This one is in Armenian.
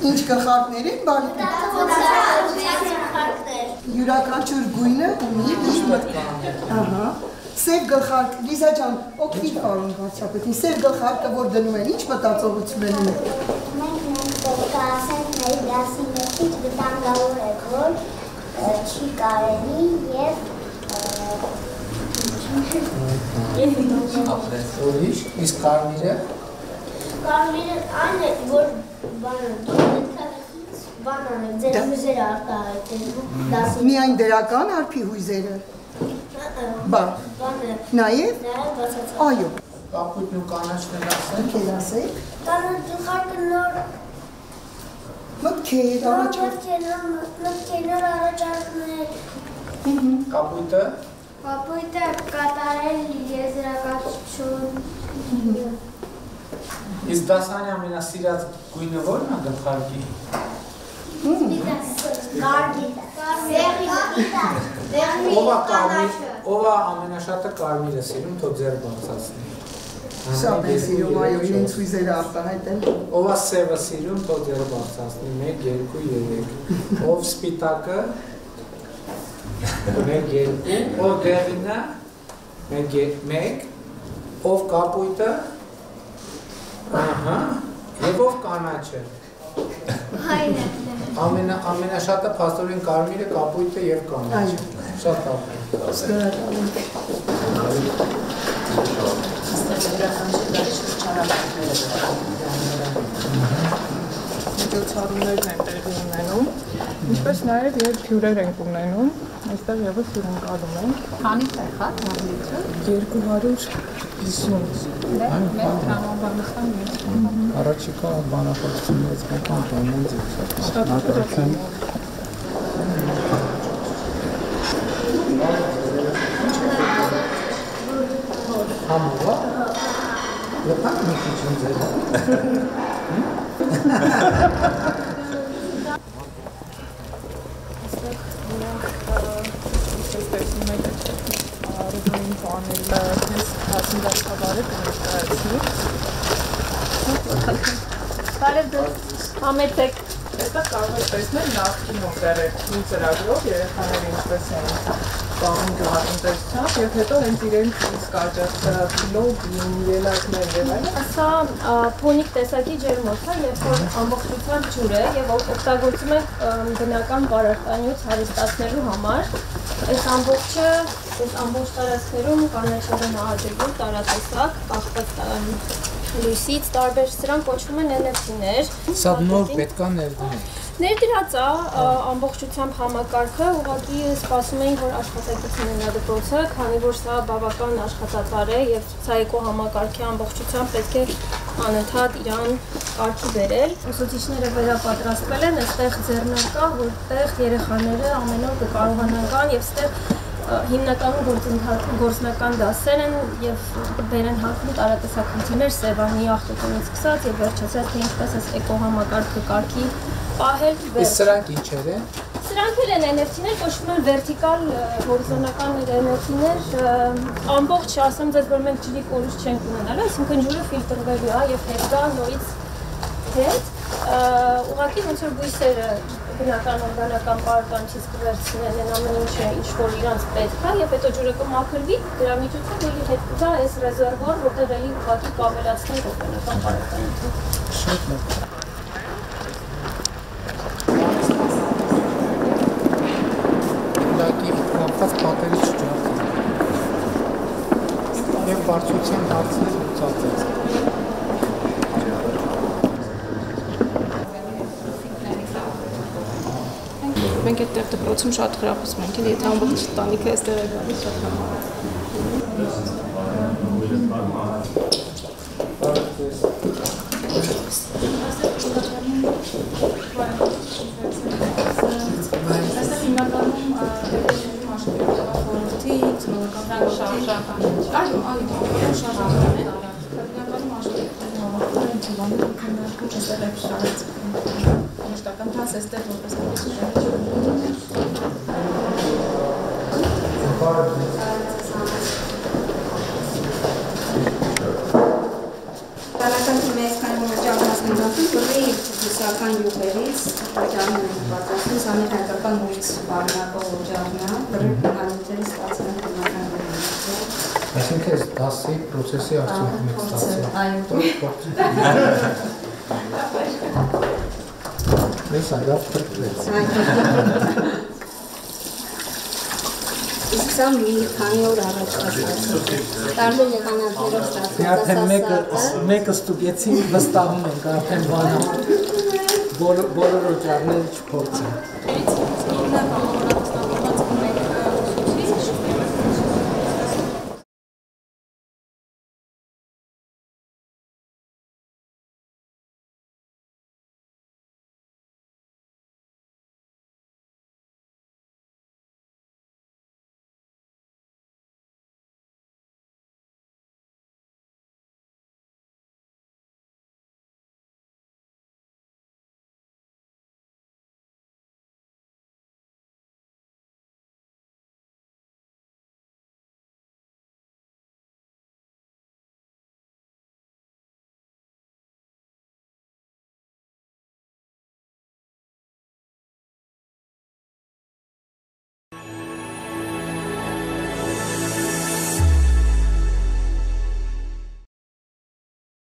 Ինչ գլխարկներ են բալիկը։ Յուրաքանչյուր գույնը ունի իր մտքը։ Սև գլխարկ, Լիզա ջան, օգնի կարող վարչապետին, սև գլխարկը որ դնում են, ինչ մտածողություն են ուներ։ Մենք կասենք մեր դասիներից վտանգավոր է, որ չի կարելի Ուրիշ, իսկ կարմիրը։ Կարմիրը այն է, որ բանան է, ձեր հույզերը արտահայտելու դասի։ Միայն դրական արփի հույզերը։ Բա։ Նաև։ Բացացած։ Այո։ Կապույտն ու կանաչն էլ ասենք։ Ոնք էլ ասեք։ Գլխարկը նոր մտքեր, նոր առաջարկներ։ Կապույտը։ Կապույտը կատարել եզրակացություն։ Իսկ դասանի ամենասիրած գույնը ո՞րն է գլխարկի։ Ով է ամենաշատը կարմիրը սիրում, թող ձեռ բարձրացնի։ Շատ են սիրում, այո, իրենց հույզերը արտահայտել։ Ով է սևը սիրում, թող ձեռ բարձրացնի, 1, 2, 3։ Ով սպիտակը, 1, 2, ով դեղինը, 1, ով կապույտը, և ով կանաչը։ Ամենաշատը փաստորեն կարմիրը, կապույտը և կանաչը։ Շատ ապրել։ Միջոցառումներն են տեղի ունենում, ինչպես նաև երբ հյուրեր ենք ունենում, այստեղ ևս հյուրընկալում ենք։ Քանի տեղ է համլիքը։ 250։ Մեր տրամաբանական Առաջիկա բանախոսությունից մեկ անտոնեն ձիվսատ։ Համուվա։ Լպակ մի քիչ ձեր։ Ռուբին պանելը ես հասնդաշկավարը կներկայացնի։ Բարև ձեզ, համեցեք։ Այստեղ կարող եք տեսնել նախկին օպերատիվ ծրագրով երեխաները ինչպես են կանում գյուղատնտեսությամբ և հետո հենց իրենց իսկ աջակցած լոգին, ելակներ եւ այլն։ Սա փոնիկ տեսակի ջերմոց է, երբ որ ամբողջությամբ ջուր է եւ օգտագործում ենք բնական պարարտանյութ հարստացնելու համար։ Այս ամբողջ տարածքներում կանաչեղեն ահաջելու տարատեսակ, կախված լույսից տարբեր, սրանք կոչվում են NFT-ներ։ Սա նոր պետք է ներդնել։ Ներդրած է ամբողջությամբ համակարգը, ուղղակի սպասում էին, որ աշխատակից ունենա դպրոցը, քանի որ սա բավական աշխատատար է եւ ցուցայեկու համակարգի ամբողջությամբ պետք է անընդհատ իրան կարգի բերել։ Ուսուցիչները վերապատրաստվել են, այստեղ ձեռնարկա, որտեղ երեխաները ամեն օր կկարողանան եւ այստեղ հիմնականում գործնական դասեր են եւ դեր են հատվում տարատեսակություններ Սևանի աղտոտումից սկսած եւ վերջացած թե ինչպես է էկոհամակարգը կարգի պահել։ Իսկ սրանք ինչեր են։ Սրանք էլ են NFT-ներ, կոչվում են վերտիկալ հորիզոնական NFT-ներ, ամբողջ ասեմ ձեզ, որ մենք ջրի կորուս չենք ունենալու, այսինքն ջուրը ֆիլտրվելու է եւ հետ գա նորից հետ, ուղղակի ոնց որ բույսերը բնական օրգանական պարարտանյութից կվերցնեն են ամեն ինչը, ինչ որ իրանց պետք է, եւ հետո ջուրը կմաքրվի, դրա միջոցով էլի հետ կգա այս ռեզերվուար, որտեղ էլի ուղղակի կավելացնենք օրգանական պարարտանյութը։ Շատ լավ։ Լակի կապված պատերից չջարդի։ Եվ բարձրության հարցներ լուծածեց։ Մենք այդտեղ դպրոցում շատ խրախուսում ենք, եթե ամբողջ տանիքը այստեղ է գալիս շատ լավ։ Այստեղ հիմնականում խորհրդի, ծնողական շարժական, այո, շարժական է, հիմնականում աշխարհի ծնողական քննարկում այստեղ է շարժած։ Մշտական դաս այստեղ որպես Տարածքի մեծ քանի մորջանոց հայկական յուղերից օջախներ են պատրաստում, սա մեր հայկական մուրց պարունակող օջախն է, բրիտ բնանյութերի ստացան բնականների։ Այսինքն այս դասի պրոցեսի արդյունքում եք ստացել։ Այո։ Մեզ ագավ տրկվեց։ Իսկ սա մի քանի օր առաջ ստացել։ Տարբեր եղանակներով ստացել։ Արդեն մեկը ստուգեցին, վստահում ենք արդեն բանը բոլոր օջախները չփորձեն։